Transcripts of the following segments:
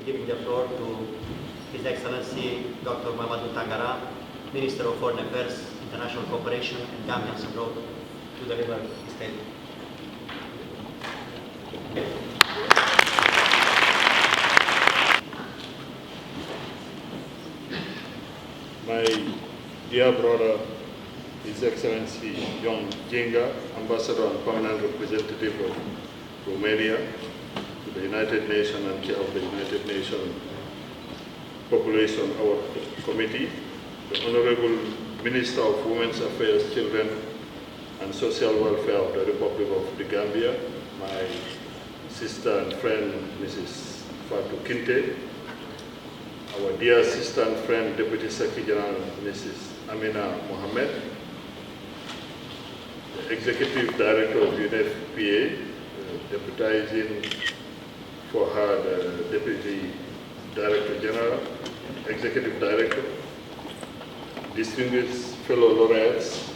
giving the floor to His Excellency Dr. Mamadou Tangara, Minister of Foreign Affairs, International Cooperation and Gambians abroad, to deliver his statement. My dear brother, His Excellency John Jenga, Ambassador and Permanent Representative of Romania to the United Nations and Chair of the United Nations Population Award Committee, the Honorable Minister of Women's Affairs, Children and Social Welfare of the Republic of the Gambia, my sister and friend, Mrs. Fatou Kinte, our dear sister and friend, Deputy Secretary General, Mrs. Amina Mohammed, the Executive Director of UNFPA, deputizing for her the Deputy Director General, Executive Director, distinguished fellow laureates,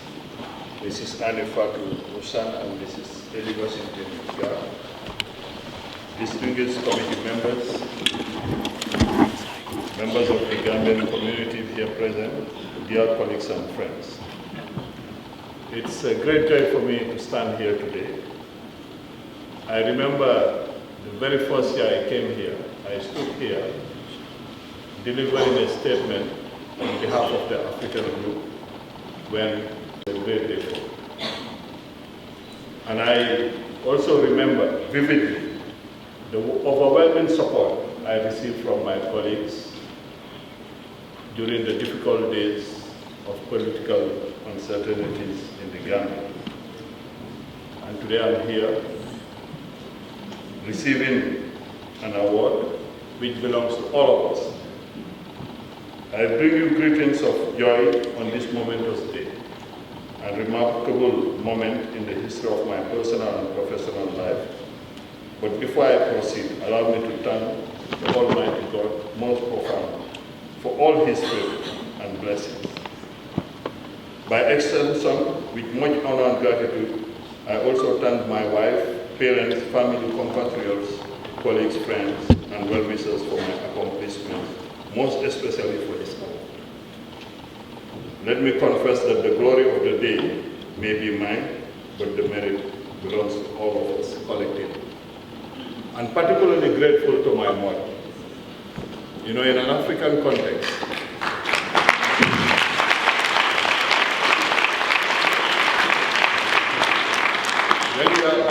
Mrs. Anne Fatou Musan and Mrs. Eli Washington Gar, distinguished committee members, members of the Gambian community here present, dear colleagues and friends. It's a great joy for me to stand here today. I remember the very first year I came here, I stood here delivering a statement on behalf of the African group when the great day for. And I also remember vividly the overwhelming support I received from my colleagues during the difficult days of political uncertainties in the Gambia. And today I'm here receiving an award which belongs to all of us. I bring you greetings of joy on this momentous day, a remarkable moment in the history of my personal and professional life. But before I proceed, allow me to thank the Almighty God most profoundly for all His favor and blessings. By extension, with much honor and gratitude, I also thank my wife, parents, family, compatriots, colleagues, friends, and well-wishers for my accomplishments, most especially for this award. Let me confess that the glory of the day may be mine, but the merit belongs to all of us collectively. I'm particularly grateful to my mother. You know, in an African context,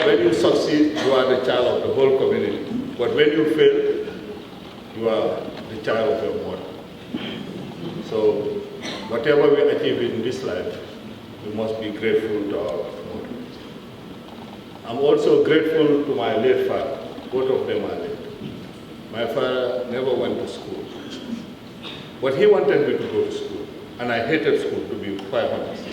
when you succeed, you are the child of the whole community. But when you fail, you are the child of your mother. So, whatever we achieve in this life, we must be grateful to our mother. I'm also grateful to my late father. Both of them are late. My father never went to school, but he wanted me to go to school, and I hated school, to be quite honest.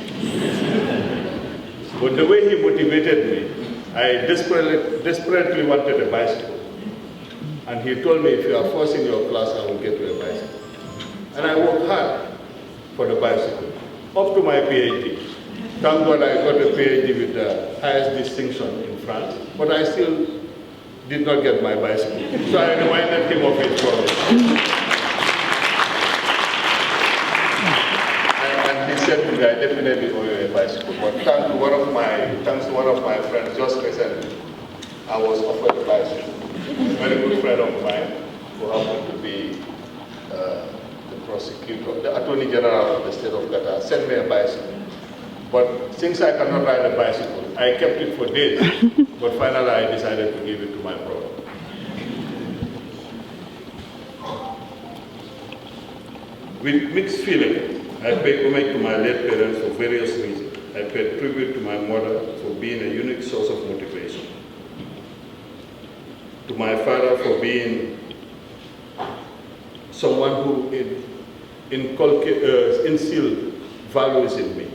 But the way he motivated me, I desperately wanted a bicycle. And he told me, if you are first in your class, I will get you a bicycle. And I worked hard for the bicycle, up to my PhD. Thank God I got a PhD with the highest distinction in France, but I still did not get my bicycle. So I reminded him of his promise. And he said to me, I definitely owe you a bicycle. But thanks to one of my friends just recently, I was offered a bicycle. A very good friend of mine who happened to be the prosecutor, the Attorney General of the state of Qatar, sent me a bicycle. But since I cannot ride a bicycle, I kept it for days. But finally, I decided to give it to my brother. With mixed feelings, I paid homage to my late parents for various reasons. I paid tribute to my mother for being a unique source of motivation, to my father for being someone who instilled values in me.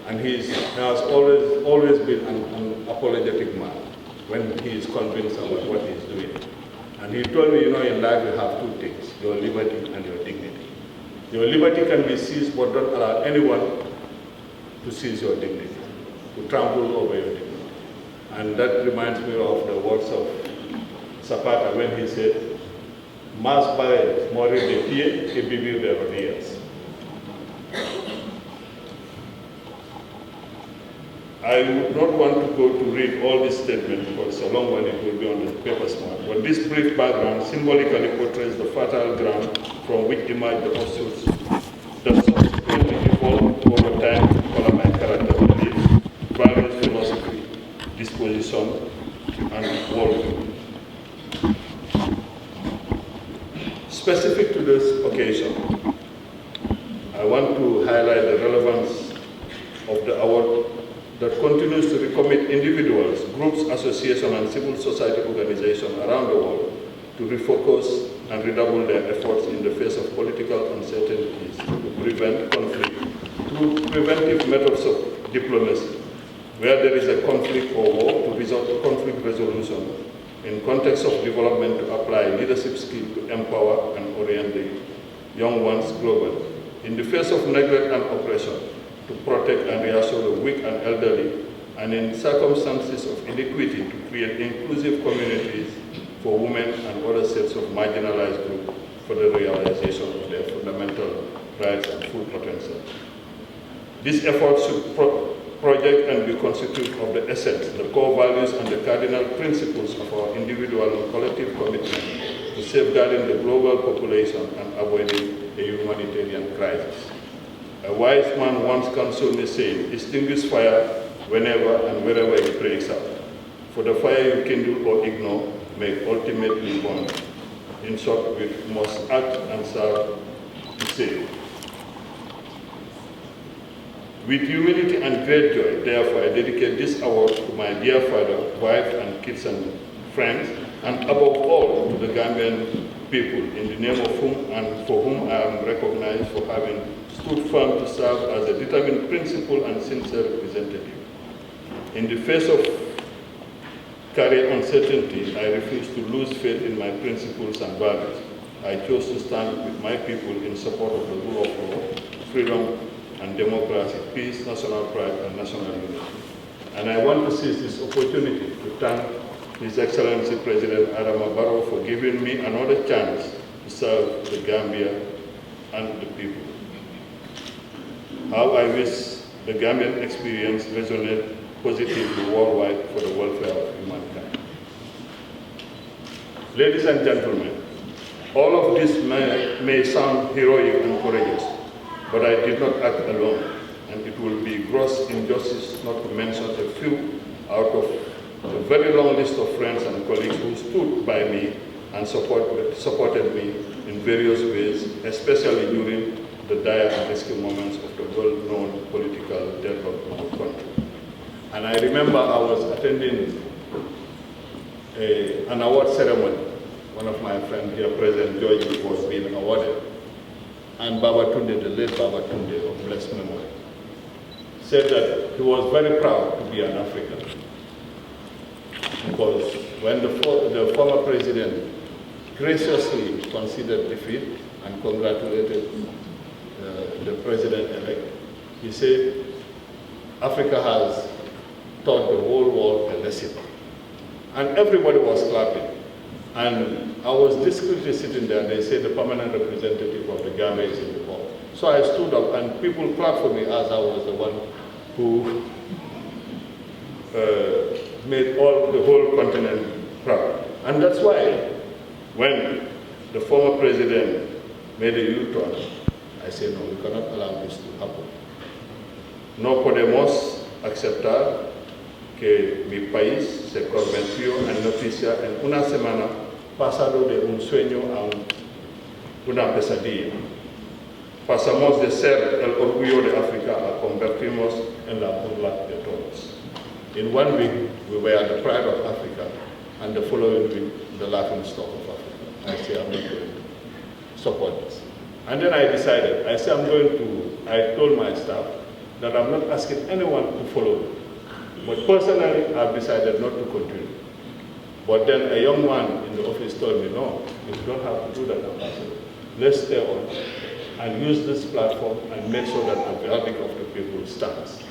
And he has always been an apologetic man when he is convinced about what he is doing. And he told me, you know, in life you have two things, your liberty and your dignity. Your liberty can be seized, but don't allow anyone to seize your dignity, to trample over your dignity. And that reminds me of the words of Zapata when he said, más vale morir de pie que vivir de rodillas. I would not want to go to read all this statement because it's a long one, it will be on the paper smart. But this brief background symbolically portrays the fertile ground from which emerged the pursuits that subsequently evolved over time to color my character beliefs, values, philosophy, disposition, and worldview. Specific to this occasion, I want to highlight the relevance of the award that continues to recommit individuals, groups, associations, and civil society organizations around the world to refocus and redouble their efforts in the face of political uncertainties to prevent conflict through preventive methods of diplomacy, where there is a conflict or war, to resort to conflict resolution in context of development, to apply leadership skills to empower and orient the young ones globally. In the face of neglect and oppression, to protect and reassure the weak and elderly, and in circumstances of inequity, to create inclusive communities for women and other sets of marginalized groups for the realization of their fundamental rights and full potential. These efforts should project and be constitutive of the essence, the core values, and the cardinal principles of our individual and collective commitment to safeguarding the global population and avoiding a humanitarian crisis. A wise man once counseled me, saying, extinguish fire whenever and wherever it breaks out. For the fire you kindle or ignore may ultimately burn. In short, we must act and serve to save. With humility and great joy, therefore, I dedicate this award to my dear father, wife, and kids and friends, and above all, to the Gambian people, in the name of whom and for whom I am recognized for having stood firm to serve as a determined principal and sincere representative. In the face of career uncertainty, I refuse to lose faith in my principles and values. I chose to stand with my people in support of the rule of law, freedom and democracy, peace, national pride, and national unity. And I want to seize this opportunity to thank His Excellency President Adama Barrow for giving me another chance to serve the Gambia and the people. How I wish the Gambian experience resonates positively worldwide for the welfare of humankind. Ladies and gentlemen, all of this may sound heroic and courageous, but I did not act alone, and it will be gross injustice not to mention a few out of a very long list of friends and colleagues who stood by me and supported me in various ways, especially during the dire and risky moments of the well-known political deadlock in the country. And I remember I was attending an award ceremony. One of my friends here, President George, was being awarded. And Baba Tunde, the late Baba Tunde of blessed memory, said that he was very proud to be an African. Because when the former president graciously conceded defeat and congratulated the president-elect, he said, Africa has taught the whole world a lesson. And everybody was clapping. And I was discreetly sitting there, and they said the permanent representative of the Gambia is in the hall. So I stood up, and people clapped for me as I was the one who made the whole continent proud. And that's why when the former president made a U-turn, I said, no, we cannot allow this to happen. No podemos aceptar que mi país se convirtió en noticia en una semana, pasado de un sueño a una pesadilla. Pasamos de ser el orgullo de África a convertirnos en la burla de todos. In 1 week, we were the pride of Africa, and the following week, the laughing stock of Africa. I say, I'm not going to support this. And then I decided, I told my staff that I'm not asking anyone to follow me. But personally, I've decided not to continue. But then a young man in the office told me, no, you don't have to do that, Ambassador. Let's stay on and use this platform and make sure that the verdict of the people stands.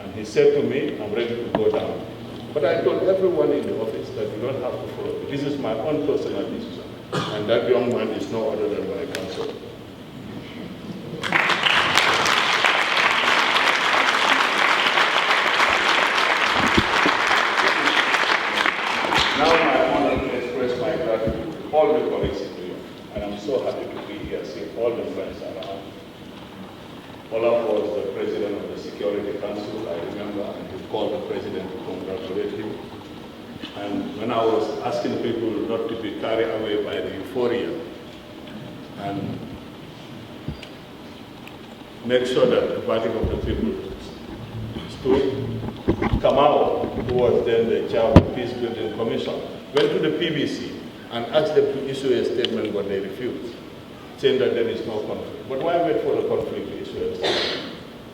And he said to me, I'm ready to go down. But I told everyone in the office that you don't have to follow me. This is my own personal decision. And that young man is no other than my counsel. Now I want to express my gratitude to all the colleagues in New York. And I'm so happy to be here, seeing all the friends around. Olaf was the president of the Security Council, I remember, and he called the president to congratulate him. And when I was asking people not to be carried away by the euphoria and make sure that the party of the people stood, Kamau, who was then the chair of the Peace Building Commission, went to the PBC and asked them to issue a statement, but they refused, saying that there is no conflict. But why wait for the conflict to issue a statement?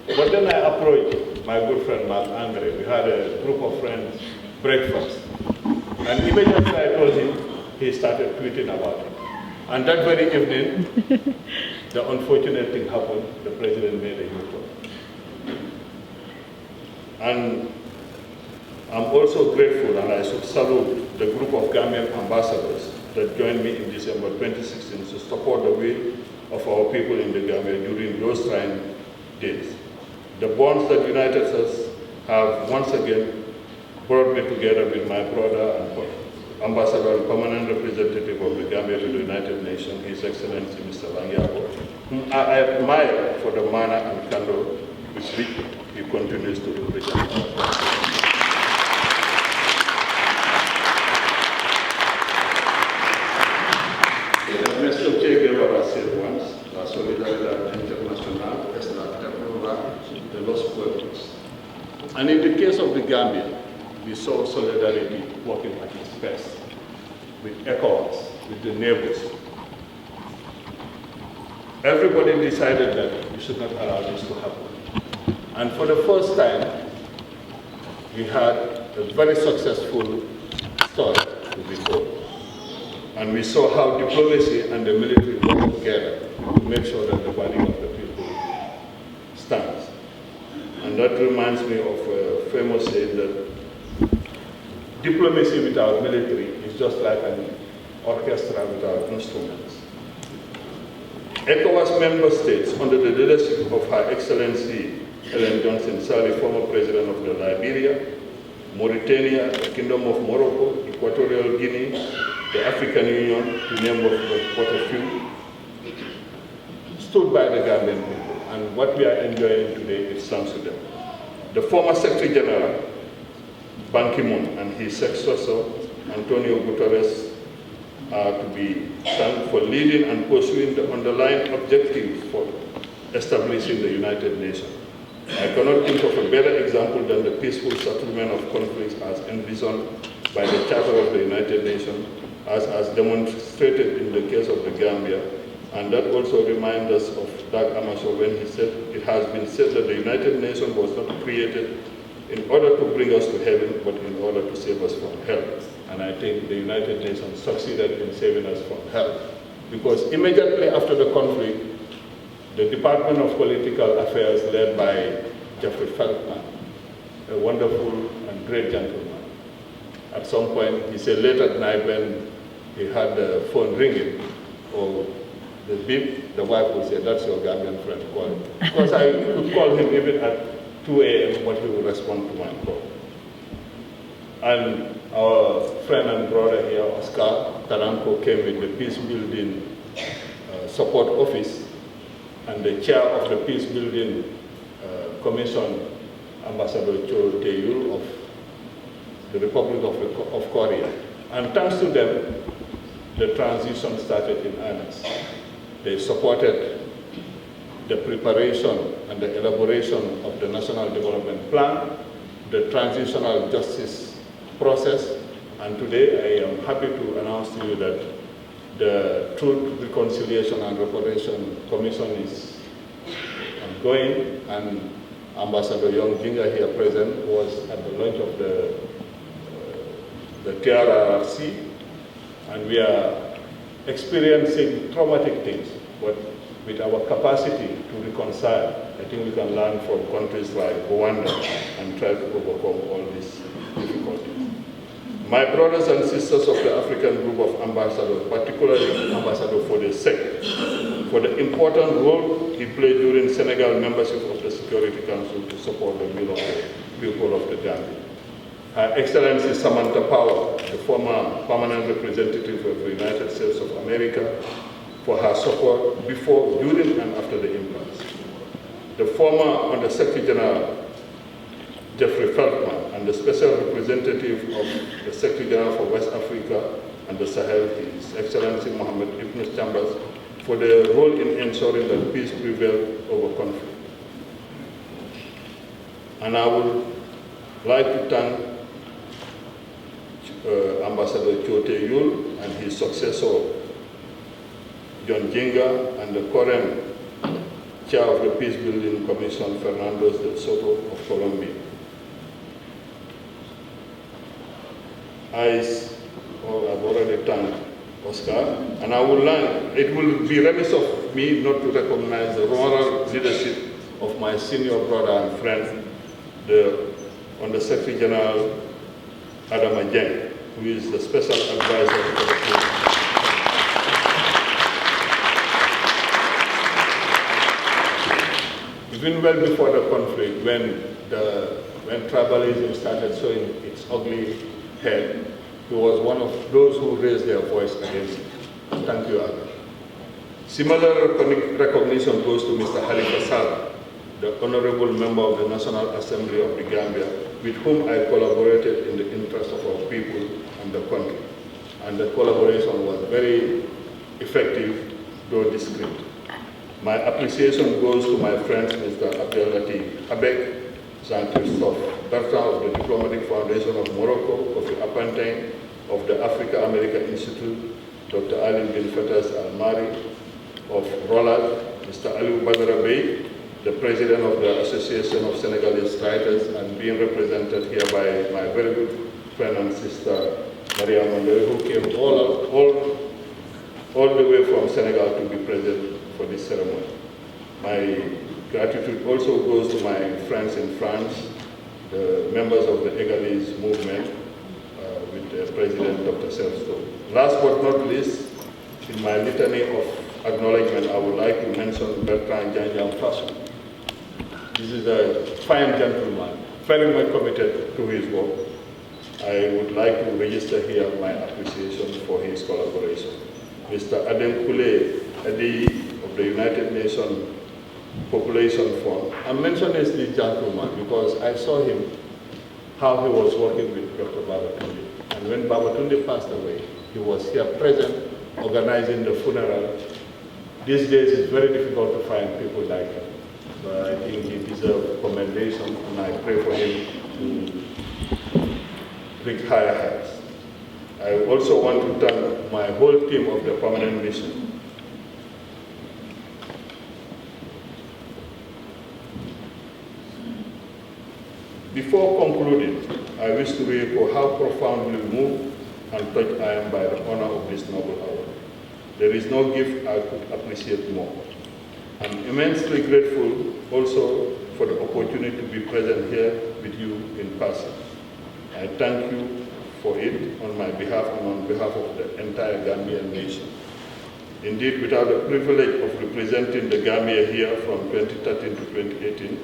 But then I approached my good friend Mark Andre. We had a group of friends breakfast. And immediately I told him, he started tweeting about it. And that very evening, the unfortunate thing happened. The president made a U-turn. And I'm also grateful, and I should salute the group of Gambian ambassadors that joined me in December 2016 to support the will of our people in the Gambia during those trying days. The bonds that united us have once again brought me together with my brother and ambassador and permanent representative of the Gambia to the United Nations, His Excellency Mr. Langyabo, whom I admire for the manner and candor with which he continues to represent us. Ernesto Che Guevara said once, la solidaridad internacional es la ternura de los pueblos. And in the case of the Gambia, we saw solidarity working at its best with ECOWAS, with the neighbors. Everybody decided that we should not allow this to happen. And for the first time, we had a very successful story to be told. And we saw how diplomacy and the military work together to make sure that the body of the people stands. And that reminds me of a famous saying that diplomacy without military is just like an orchestra without instruments. ECOWAS member states, under the leadership of Her Excellency Ellen Johnson Sirleaf, former president of the Liberia, Mauritania, the Kingdom of Morocco, Equatorial Guinea, the African Union, to name but a few, stood by the Gambian people. And what we are enjoying today is thanks to them. The former Secretary General, Ban Ki-moon, and his successor, Antonio Guterres, are to be thanked for leading and pursuing the underlying objectives for establishing the United Nations. I cannot think of a better example than the peaceful settlement of conflicts as envisioned by the Charter of the United Nations, as demonstrated in the case of the Gambia. And that also reminds us of Dag Hammarskjöld when he said, it has been said that the United Nations was not created in order to bring us to heaven, but in order to save us from hell. And I think the United Nations succeeded in saving us from hell. Because immediately after the conflict, the Department of Political Affairs, led by Jeffrey Feltman, a wonderful and great gentleman, at some point, he said late at night when he had the phone ringing, or the beep, the wife would say, that's your Gambian friend, call him. Because I could call him even at 2 a.m., but he would respond to my call. And our friend and brother here, Oscar Taranko, came with the Peace Building Support Office, and the chair of the Peace Building Commission, Ambassador Cho Tae-yul of the Republic of Korea. And thanks to them, the transition started in earnest. They supported the preparation and the elaboration of the National Development Plan, the transitional justice process, and today I am happy to announce to you that the Truth, Reconciliation and Reparation Commission is ongoing, and Ambassador Young Jinga here present was at the launch of the TRRC, and we are experiencing traumatic things, but with our capacity to reconcile, I think we can learn from countries like Rwanda and try to overcome all these difficulties. My brothers and sisters of the African group of ambassadors, particularly Ambassador Fode Sek, for the important role he played during Senegal membership of the Security Council to support the will of the people of the Gambia. Her Excellency Samantha Power, the former permanent representative of the United States of America, for her support before, during, and after the impasse. The former Under-Secretary General Jeffrey Feltman and the Special Representative of the Secretary General for West Africa and the Sahel, His Excellency Mohamed Ibn Chambers, for their role in ensuring that peace prevailed over conflict. And I would like to thank Ambassador Chote Yul and his successor, John Jinga, and the current chair of the Peace Building Commission, Fernando del Soto of Colombia. I've already thanked Oscar, and I would like, it will be remiss of me not to recognize the moral leadership of my senior brother and friend, the Under-Secretary General Adama Dieng, who is the special advisor for the President. Even well before the conflict, when tribalism started showing its ugly head, he was one of those who raised their voice against it. Thank you, Aga. Similar recognition goes to Mr. Halifa Saleh, the honorable member of the National Assembly of the Gambia, with whom I collaborated in the interest of our people and the country. And the collaboration was very effective, though discreet. My appreciation goes to my friends, Mr. Abdelatif Abek, Jean-Christophe Bertrand of the Diplomatic Foundation of Morocco, Kofi Apanteng of the Africa-America Institute, Dr. Ali bin Fatas Al-Mari of ROLAD, Mr. Aliou Badara Bey, the president of the Association of Senegalese Writers, and being represented here by my very good friend and sister, Maria Mandel, who came all the way from Senegal to be present for this ceremony. My gratitude also goes to my friends in France, the members of the Egalese movement, with the President Dr. Selsto. Last but not least, in my litany of acknowledgement, I would like to mention Bertrand Janjam Faso. This is a fine gentleman, very much committed to his work. I would like to register here my appreciation for his collaboration. Mr. Adem Koule Adi of the United Nations Population Fund. I'm mentioning this gentleman because I saw him, how he was working with Dr. Babatunde. And when Babatunde passed away, he was here present, organizing the funeral. These days it's very difficult to find people like him. But I think he deserves commendation, and I pray for him to reach higher heights. I also want to thank my whole team of the permanent mission. Before concluding, I wish to recall how profoundly moved and touched I am by the honor of this noble hour. There is no gift I could appreciate more. I'm immensely grateful also for the opportunity to be present here with you in person. I thank you for it on my behalf and on behalf of the entire Gambian nation. Indeed, without the privilege of representing the Gambia here from 2013 to 2018,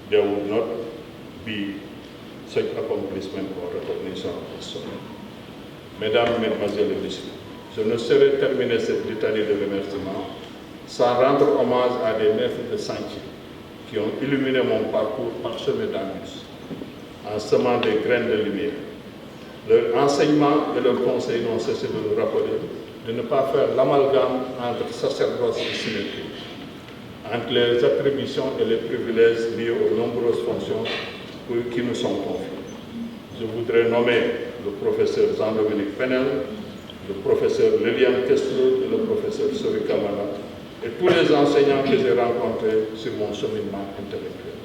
there would not be such accomplishment or recognition of this sort. Mesdames, Mesdemoiselles et Messieurs, je ne saurais terminer cette litanie de remerciements sans rendre hommage à des maîtres de sentier qui ont illuminé mon parcours parsemé d'embûches, en semant des graines de lumière. Leur enseignement et leur conseil n'ont cessé de nous rappeler de ne pas faire l'amalgame entre sacerdoce et symétrie, entre les attributions et les privilèges liés aux nombreuses fonctions qui nous sont confiées. Je voudrais nommer le professeur Jean-Dominique Penel, le professeur Liliane Kessler et le professeur Sori Kamala, et tous les enseignants que j'ai rencontrés sur mon cheminement intellectuel.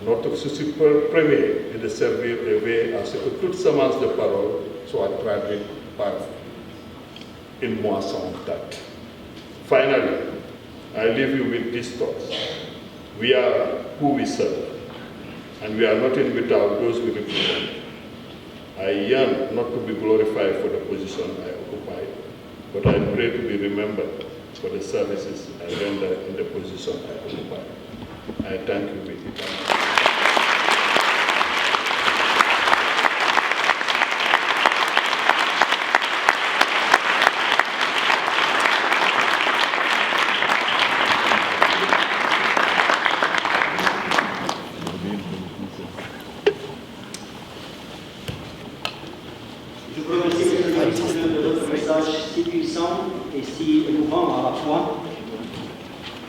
Notre souci premier est de servir et veiller à ce que toute semence de parole soit traduite par une moisson date. Finally, I leave you with these thoughts. We are who we serve, and we are nothing without those we represent. I I yearn not to be glorified for the position I occupy, but I pray to be remembered for the services I render in the position I occupy. I thank you with eternal. Je vous remercie de votre message si puissant et si émouvant à la fois.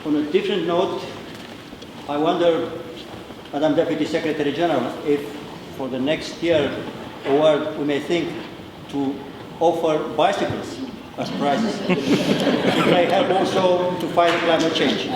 On a different note, I wonder, Madam Deputy Secretary General, if for the next year award we may think to offer bicycles as prizes. It may help also to fight climate change.